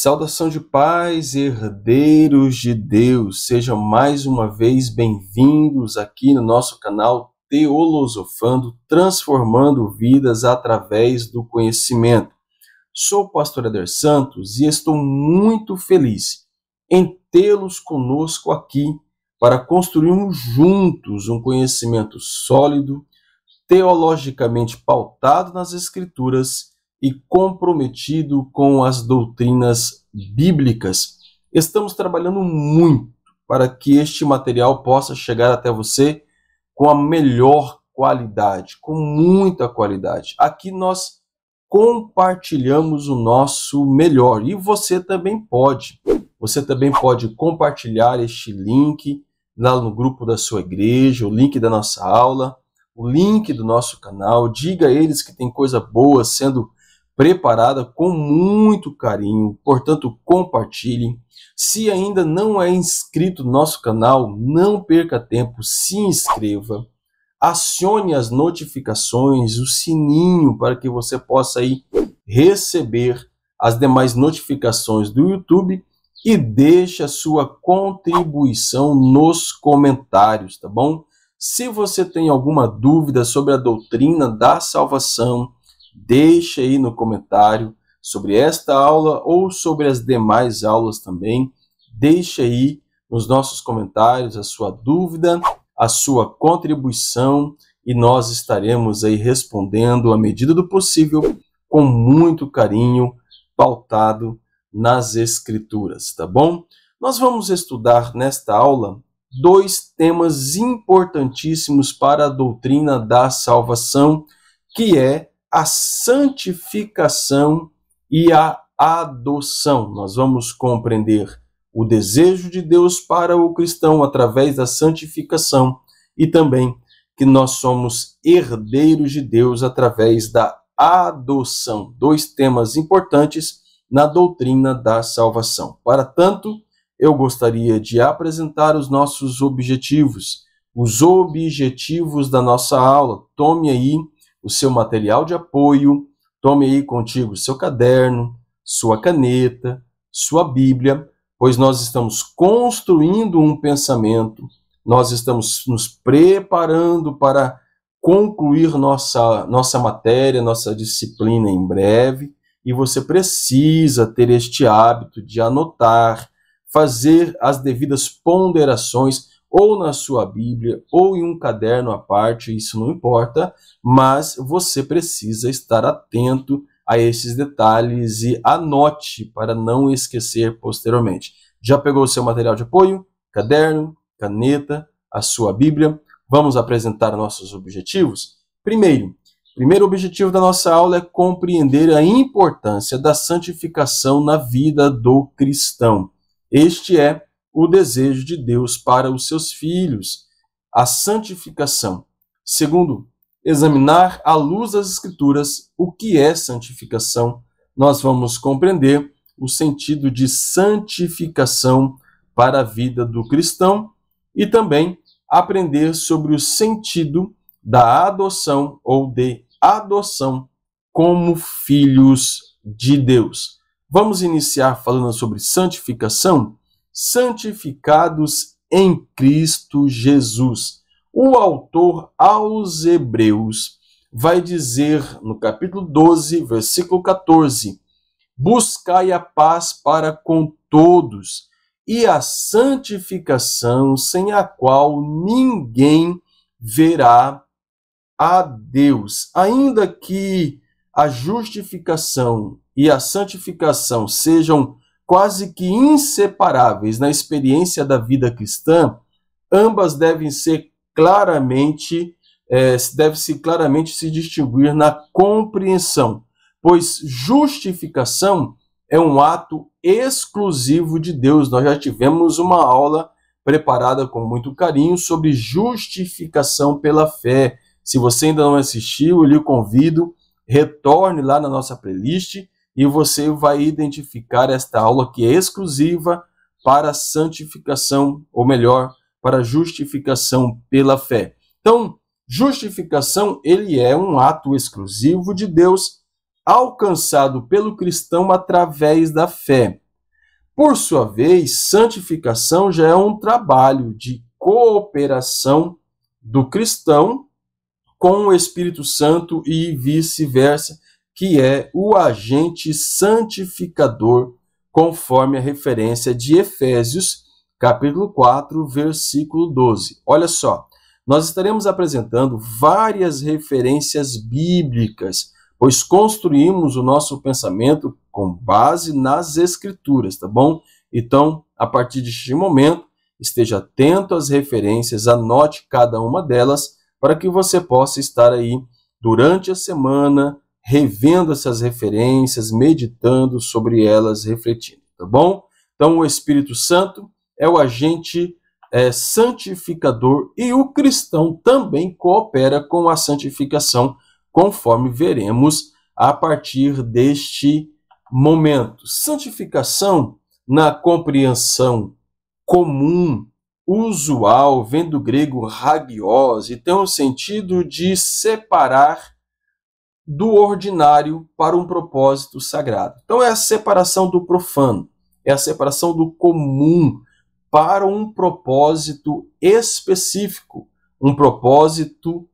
Saudação de paz, herdeiros de Deus, sejam mais uma vez bem-vindos aqui no nosso canal Teolosofando, transformando vidas através do conhecimento. Sou o pastor Éder Santos e estou muito feliz em tê-los conosco aqui para construirmos juntos um conhecimento sólido, teologicamente pautado nas Escrituras e comprometido com as doutrinas bíblicas. Estamos trabalhando muito para que este material possa chegar até você com a melhor qualidade, com muita qualidade. Aqui nós compartilhamos o nosso melhor e você também pode. Você também pode compartilhar este link lá no grupo da sua igreja, o link da nossa aula, o link do nosso canal. Diga a eles que tem coisa boa sendo preparada com muito carinho, portanto compartilhem. Se ainda não é inscrito no nosso canal, não perca tempo, se inscreva, acione as notificações, o sininho para que você possa aí receber as demais notificações do YouTube e deixe a sua contribuição nos comentários, tá bom? Se você tem alguma dúvida sobre a doutrina da salvação, deixe aí no comentário sobre esta aula ou sobre as demais aulas também. Deixe aí nos nossos comentários a sua dúvida, a sua contribuição e nós estaremos aí respondendo à medida do possível com muito carinho, pautado nas Escrituras, tá bom? Nós vamos estudar nesta aula dois temas importantíssimos para a doutrina da salvação, que é a santificação e a adoção. Nós vamos compreender o desejo de Deus para o cristão através da santificação e também que nós somos herdeiros de Deus através da adoção. Dois temas importantes na doutrina da salvação. Para tanto, eu gostaria de apresentar os nossos objetivos, os objetivos da nossa aula. Tome aí o seu material de apoio, tome aí contigo o seu caderno, sua caneta, sua Bíblia, pois nós estamos construindo um pensamento, nós estamos nos preparando para concluir nossa matéria, nossa disciplina em breve, e você precisa ter este hábito de anotar, fazer as devidas ponderações, ou na sua Bíblia, ou em um caderno à parte, isso não importa, mas você precisa estar atento a esses detalhes e anote para não esquecer posteriormente. Já pegou o seu material de apoio? Caderno, caneta, a sua Bíblia? Vamos apresentar nossos objetivos? Primeiro objetivo da nossa aula é compreender a importância da santificação na vida do cristão. Este é o desejo de Deus para os seus filhos, a santificação. Segundo, examinar à luz das Escrituras o que é santificação. Nós vamos compreender o sentido de santificação para a vida do cristão e também aprender sobre o sentido da adoção ou de adoção como filhos de Deus. Vamos iniciar falando sobre santificação? Santificados em Cristo Jesus. O autor aos Hebreus vai dizer no capítulo 12, versículo 14: buscai a paz para com todos e a santificação, sem a qual ninguém verá a Deus. Ainda que a justificação e a santificação sejam quase que inseparáveis na experiência da vida cristã, ambas devem claramente se distinguir na compreensão, pois justificação é um ato exclusivo de Deus. Nós já tivemos uma aula preparada com muito carinho sobre justificação pela fé. Se você ainda não assistiu, eu lhe convido, retorne lá na nossa playlist e você vai identificar esta aula que é exclusiva para a santificação, ou melhor, para a justificação pela fé. Então, justificação, ele é um ato exclusivo de Deus, alcançado pelo cristão através da fé. Por sua vez, santificação já é um trabalho de cooperação do cristão com o Espírito Santo e vice-versa, que é o agente santificador, conforme a referência de Efésios, capítulo 4, versículo 12. Olha só, nós estaremos apresentando várias referências bíblicas, pois construímos o nosso pensamento com base nas Escrituras, tá bom? Então, a partir deste momento, esteja atento às referências, anote cada uma delas, para que você possa estar aí durante a semana, revendo essas referências, meditando sobre elas, refletindo, tá bom? Então, o Espírito Santo é o agente santificador e o cristão também coopera com a santificação, conforme veremos a partir deste momento. Santificação, na compreensão comum, usual, vem do grego hagios, e tem o sentido de separar do ordinário para um propósito sagrado. Então é a separação do profano, é a separação do comum para um propósito específico, um propósito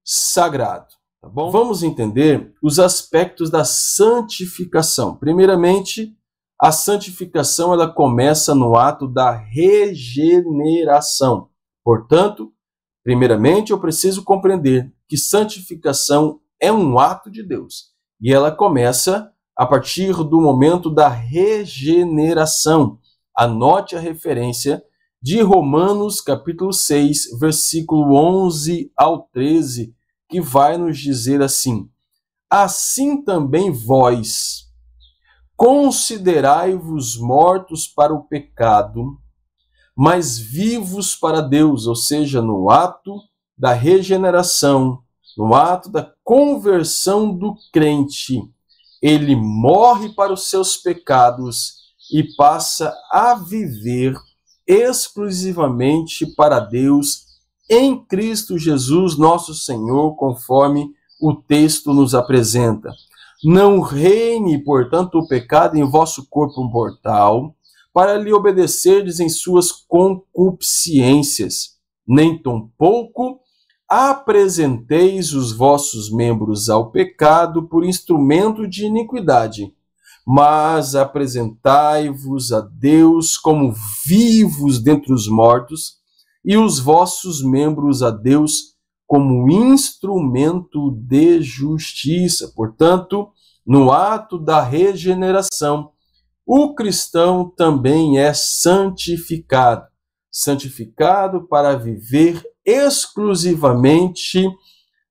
sagrado. Tá bom? Vamos entender os aspectos da santificação. Primeiramente, a santificação ela começa no ato da regeneração. Portanto, primeiramente eu preciso compreender que santificação é um ato de Deus. E ela começa a partir do momento da regeneração. Anote a referência de Romanos capítulo 6, versículo 11 ao 13, que vai nos dizer assim: assim também vós considerai-vos mortos para o pecado, mas vivos para Deus, ou seja, no ato da regeneração, no ato da conversão do crente, ele morre para os seus pecados e passa a viver exclusivamente para Deus em Cristo Jesus, nosso Senhor, conforme o texto nos apresenta. Não reine, portanto, o pecado em vosso corpo mortal, para lhe obedecerdes em suas concupiscências, nem tampouco apresenteis os vossos membros ao pecado por instrumento de iniquidade, mas apresentai-vos a Deus como vivos dentre os mortos, e os vossos membros a Deus como instrumento de justiça. Portanto, no ato da regeneração, o cristão também é santificado. Santificado para viver exclusivamente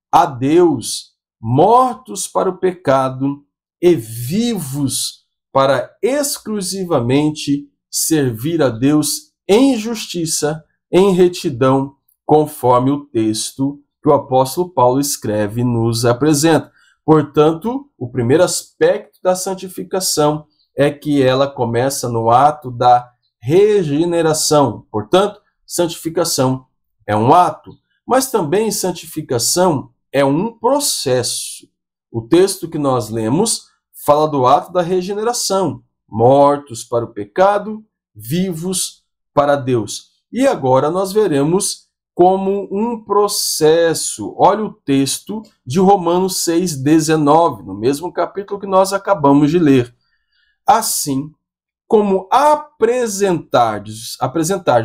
a Deus, mortos para o pecado e vivos para exclusivamente servir a Deus em justiça, em retidão, conforme o texto que o apóstolo Paulo escreve e nos apresenta. Portanto, o primeiro aspecto da santificação é que ela começa no ato da regeneração. Portanto, santificação é um ato, mas também santificação é um processo. O texto que nós lemos fala do ato da regeneração, mortos para o pecado, vivos para Deus. E agora nós veremos como um processo. Olha o texto de Romanos 6,19, no mesmo capítulo que nós acabamos de ler. Assim, como apresentardes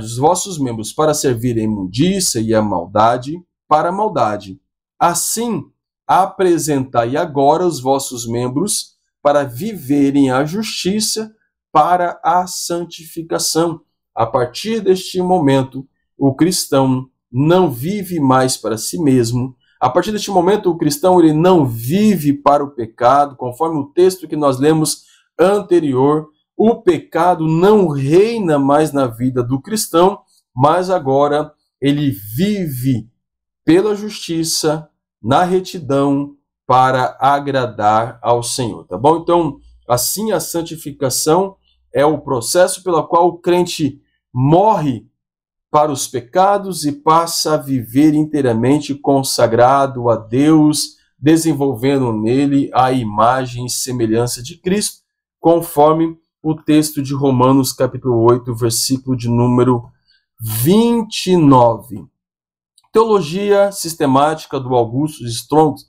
os vossos membros para servir a imundícia e a maldade, para a maldade. Assim, apresentai agora os vossos membros para viverem a justiça, para a santificação. A partir deste momento, o cristão não vive mais para si mesmo. A partir deste momento, o cristão ele não vive para o pecado, conforme o texto que nós lemos anterior. O pecado não reina mais na vida do cristão, mas agora ele vive pela justiça, na retidão, para agradar ao Senhor, tá bom? Então, assim, a santificação é o processo pelo qual o crente morre para os pecados e passa a viver inteiramente consagrado a Deus, desenvolvendo nele a imagem e semelhança de Cristo, conforme o texto de Romanos capítulo 8, versículo de número 29. Teologia sistemática do Augustus Strong,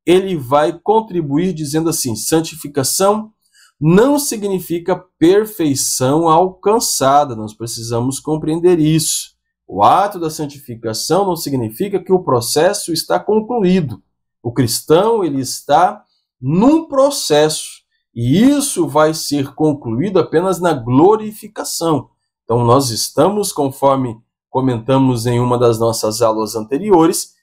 ele vai contribuir dizendo assim: santificação não significa perfeição alcançada. Nós precisamos compreender isso. O ato da santificação não significa que o processo está concluído. O cristão, ele está num processo, e isso vai ser concluído apenas na glorificação. Então, nós estamos, conforme comentamos em uma das nossas aulas anteriores,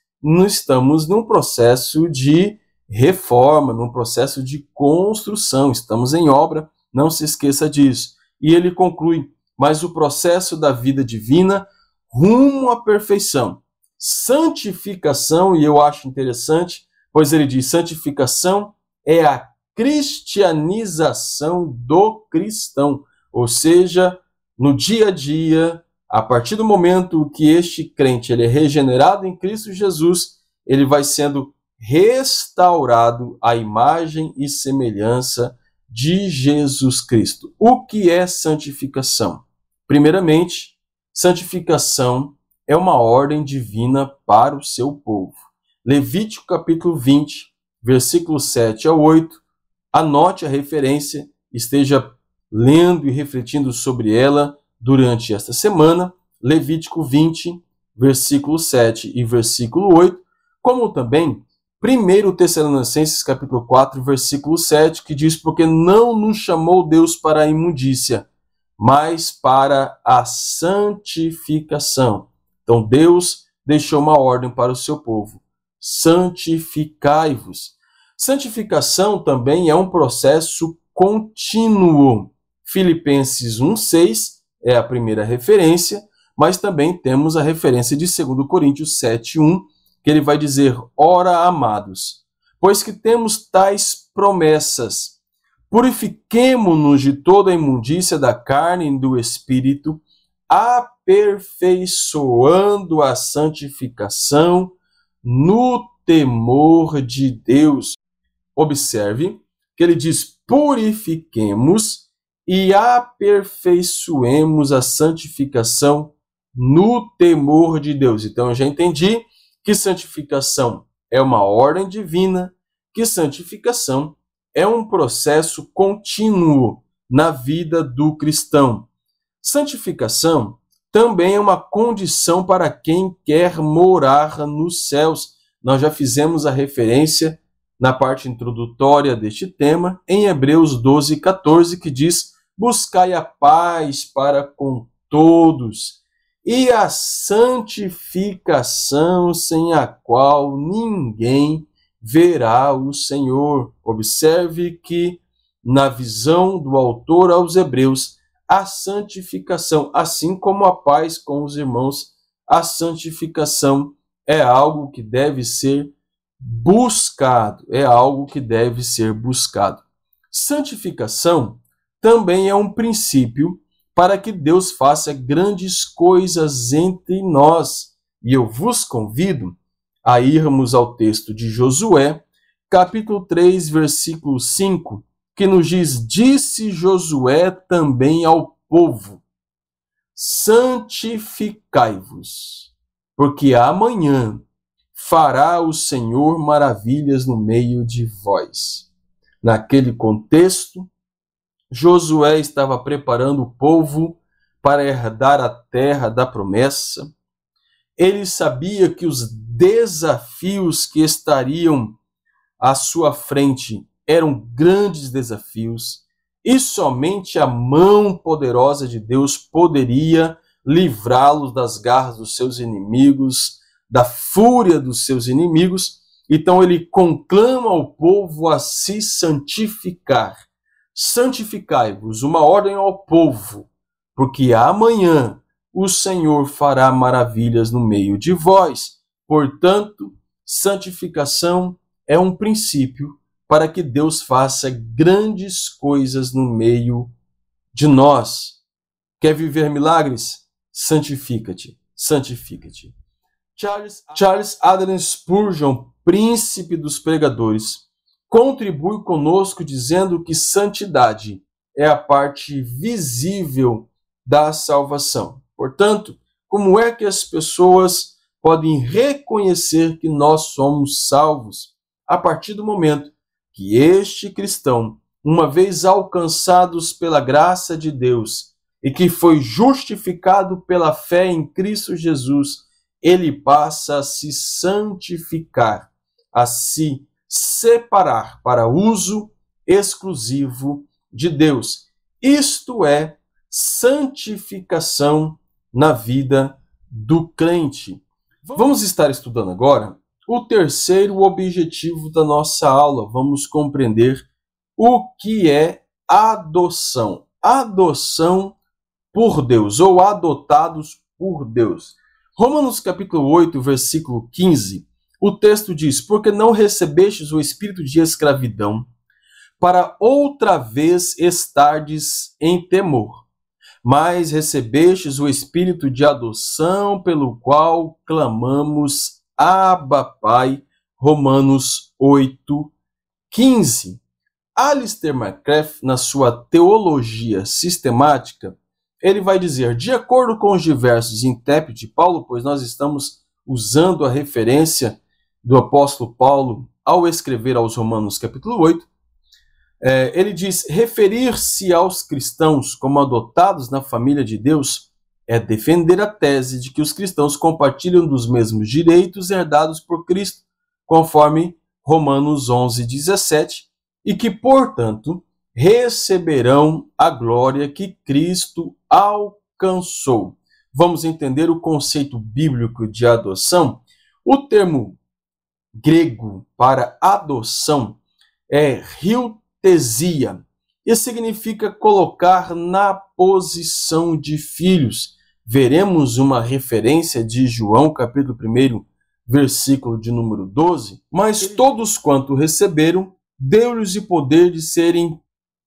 estamos num processo de reforma, num processo de construção, estamos em obra, não se esqueça disso. E ele conclui: mas o processo da vida divina rumo à perfeição, santificação, e eu acho interessante, pois ele diz: santificação é a cristianização do cristão, ou seja, no dia a dia, a partir do momento que este crente ele é regenerado em Cristo Jesus, ele vai sendo restaurado à imagem e semelhança de Jesus Cristo. O que é santificação? Primeiramente, santificação é uma ordem divina para o seu povo. Levítico capítulo 20, versículos 7 a 8, anote a referência, esteja lendo e refletindo sobre ela durante esta semana, Levítico 20, versículo 7 e versículo 8, como também 1 Tessalonicenses capítulo 4, versículo 7, que diz: porque não nos chamou Deus para a imundícia, mas para a santificação. Então Deus deixou uma ordem para o seu povo: santificai-vos. Santificação também é um processo contínuo. Filipenses 1,6 é a primeira referência, mas também temos a referência de 2 Coríntios 7,1, que ele vai dizer: ora, amados, pois que temos tais promessas, purifiquemo-nos de toda a imundícia da carne e do espírito, aperfeiçoando a santificação no temor de Deus. Observe que ele diz: purifiquemos e aperfeiçoemos a santificação no temor de Deus. Então eu já entendi que santificação é uma ordem divina, que santificação é um processo contínuo na vida do cristão. Santificação também é uma condição para quem quer morar nos céus. Nós já fizemos a referência na parte introdutória deste tema, em Hebreus 12, 14, que diz: buscai a paz para com todos e a santificação, sem a qual ninguém verá o Senhor. Observe que, na visão do autor aos Hebreus, a santificação, assim como a paz com os irmãos, a santificação é algo que deve ser buscado, é algo que deve ser buscado. Santificação também é um princípio para que Deus faça grandes coisas entre nós. E eu vos convido a irmos ao texto de Josué, capítulo 3, versículo 5, que nos diz: disse Josué também ao povo: santificai-vos, porque amanhã fará o Senhor maravilhas no meio de vós. Naquele contexto, Josué estava preparando o povo para herdar a terra da promessa. Ele sabia que os desafios que estariam à sua frente eram grandes desafios, e somente a mão poderosa de Deus poderia livrá-los das garras dos seus inimigos, da fúria dos seus inimigos. Então ele conclama ao povo a se santificar. Santificai-vos, uma ordem ao povo, porque amanhã o Senhor fará maravilhas no meio de vós. Portanto, santificação é um princípio para que Deus faça grandes coisas no meio de nós. Quer viver milagres? Santifica-te, santifica-te. Charles Adrian Spurgeon, príncipe dos pregadores, contribui conosco dizendo que santidade é a parte visível da salvação. Portanto, como é que as pessoas podem reconhecer que nós somos salvos? A partir do momento que este cristão, uma vez alcançados pela graça de Deus e que foi justificado pela fé em Cristo Jesus, ele passa a se santificar, a se separar para uso exclusivo de Deus. Isto é santificação na vida do crente. Vamos estar estudando agora o terceiro objetivo da nossa aula. Vamos compreender o que é adoção. Adoção por Deus, ou adotados por Deus. Romanos capítulo 8, versículo 15, o texto diz: porque não recebestes o espírito de escravidão, para outra vez estardes em temor, mas recebestes o espírito de adoção, pelo qual clamamos, Abba, Pai. Romanos 8, 15. Alistair McGrath, na sua teologia sistemática, ele vai dizer: de acordo com os diversos intérpretes de Paulo, pois nós estamos usando a referência do apóstolo Paulo ao escrever aos Romanos capítulo 8, ele diz: referir-se aos cristãos como adotados na família de Deus é defender a tese de que os cristãos compartilham dos mesmos direitos herdados por Cristo, conforme Romanos 11, 17, e que, portanto, receberão a glória que Cristo alcançou. Vamos entender o conceito bíblico de adoção? O termo grego para adoção é hyltesia, e significa colocar na posição de filhos. Veremos uma referência de João, capítulo 1, versículo de número 12. Mas todos quanto receberam, deu-lhes o poder de serem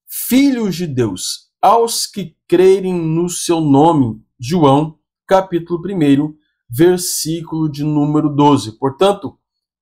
filhos de Deus, aos que crerem no seu nome. João, capítulo 1, versículo de número 12. Portanto,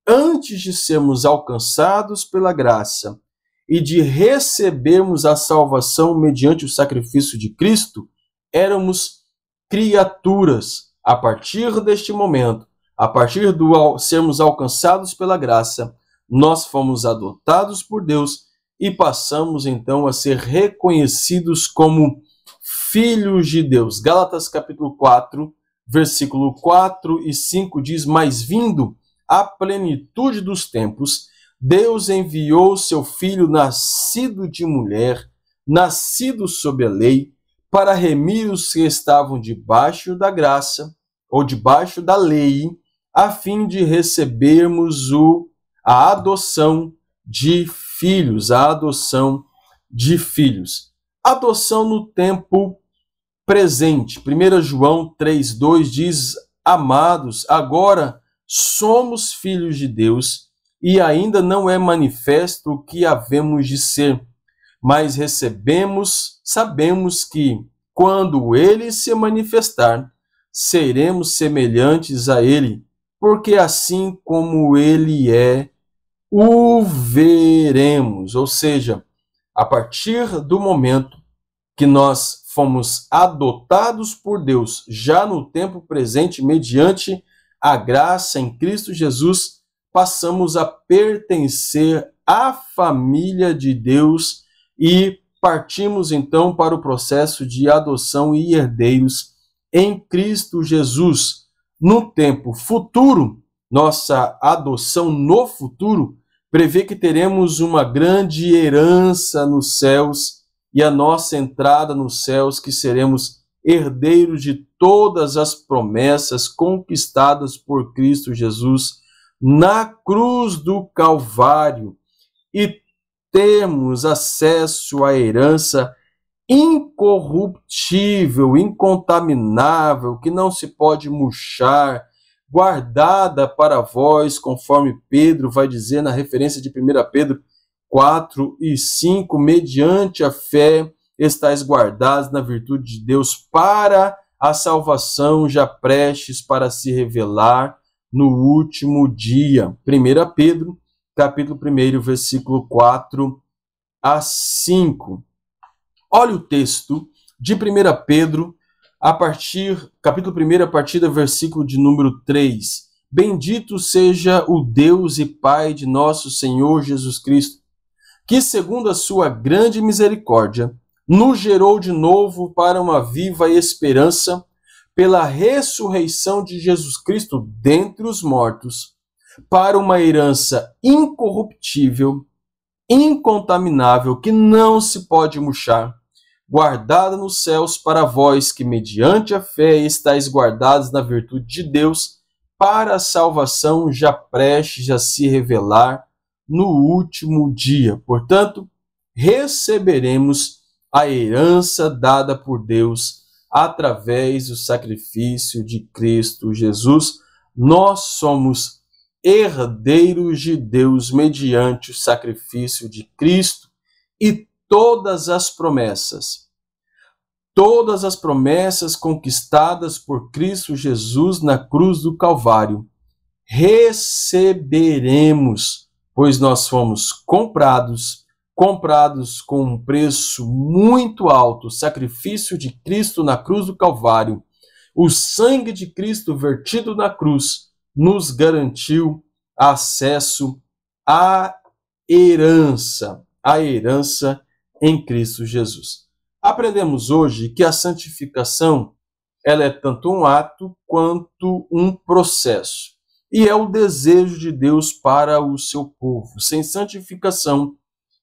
antes de sermos alcançados pela graça e de recebermos a salvação mediante o sacrifício de Cristo, éramos criaturas. A partir deste momento, a partir do sermos alcançados pela graça, nós fomos adotados por Deus e passamos então a ser reconhecidos como filhos de Deus. Gálatas capítulo 4, versículo 4 e 5 diz: mas vindo a plenitude dos tempos, Deus enviou seu Filho, nascido de mulher, nascido sob a lei, para remir os que estavam debaixo da graça, ou debaixo da lei, a fim de recebermos a adoção de filhos, a adoção de filhos. Adoção no tempo presente. 1 João 3,2 diz: amados, agora somos filhos de Deus e ainda não é manifesto o que havemos de ser, mas sabemos que, quando ele se manifestar, seremos semelhantes a ele, porque assim como ele é, o veremos. Ou seja, a partir do momento que nós fomos adotados por Deus, já no tempo presente, mediante a graça em Cristo Jesus, passamos a pertencer à família de Deus e partimos então para o processo de adoção e herdeiros em Cristo Jesus. No tempo futuro, nossa adoção no futuro prevê que teremos uma grande herança nos céus e a nossa entrada nos céus, que seremos herdeiros de todas as promessas conquistadas por Cristo Jesus na cruz do Calvário, e temos acesso à herança incorruptível, incontaminável, que não se pode murchar, guardada para vós, conforme Pedro vai dizer na referência de 1 Pedro 4 e 5, mediante a fé estáis guardados na virtude de Deus para a salvação já prestes para se revelar no último dia. 1 Pedro, capítulo 1, versículo 4 a 5. Olha o texto de 1 Pedro, capítulo 1, a partir do versículo de número 3. Bendito seja o Deus e Pai de nosso Senhor Jesus Cristo, que segundo a sua grande misericórdia, nos gerou de novo para uma viva esperança pela ressurreição de Jesus Cristo dentre os mortos, para uma herança incorruptível, incontaminável, que não se pode murchar, guardada nos céus para vós que, mediante a fé, estáis guardados na virtude de Deus, para a salvação já prestes a se revelar no último dia. Portanto, receberemos a herança dada por Deus através do sacrifício de Cristo Jesus. Nós somos herdeiros de Deus mediante o sacrifício de Cristo, e todas as promessas conquistadas por Cristo Jesus na cruz do Calvário, receberemos, pois nós fomos comprados com um preço muito alto. O sacrifício de Cristo na cruz do Calvário, o sangue de Cristo vertido na cruz, nos garantiu acesso à herança em Cristo Jesus. Aprendemos hoje que a santificação, ela é tanto um ato quanto um processo, e é o desejo de Deus para o seu povo. Sem santificação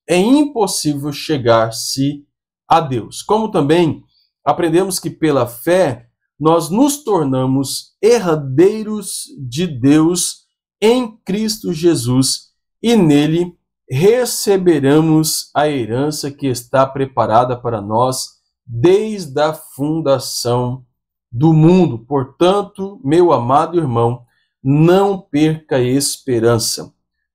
é impossível chegar-se a Deus. Como também aprendemos que pela fé nós nos tornamos herdeiros de Deus em Cristo Jesus, e nele receberemos a herança que está preparada para nós desde a fundação do mundo. Portanto, meu amado irmão, não perca a esperança.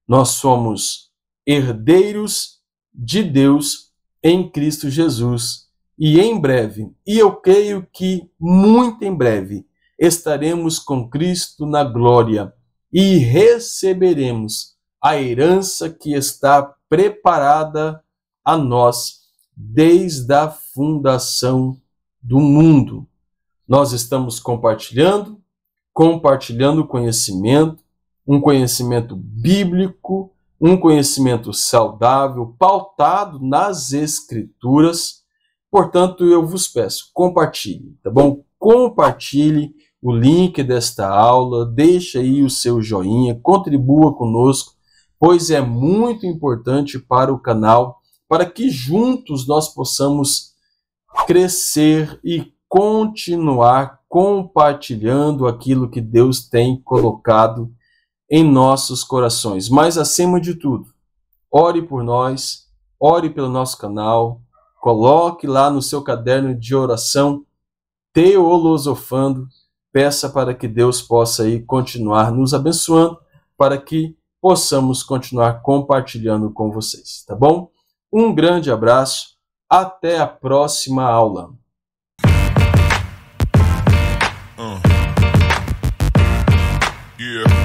Nós somos herdeiros de Deus em Cristo Jesus, e em breve, e eu creio que muito em breve, estaremos com Cristo na glória e receberemos a herança que está preparada a nós desde a fundação do mundo. Nós estamos compartilhando conhecimento, um conhecimento bíblico, um conhecimento saudável, pautado nas Escrituras. Portanto, eu vos peço, compartilhe, tá bom? Compartilhe o link desta aula, deixe aí o seu joinha, contribua conosco, pois é muito importante para o canal, para que juntos nós possamos crescer e continuar compartilhando aquilo que Deus tem colocado em nossos corações. Mas, acima de tudo, ore por nós, ore pelo nosso canal, coloque lá no seu caderno de oração, Teolosofando, peça para que Deus possa aí continuar nos abençoando, para que possamos continuar compartilhando com vocês, tá bom? Um grande abraço, até a próxima aula. Yeah.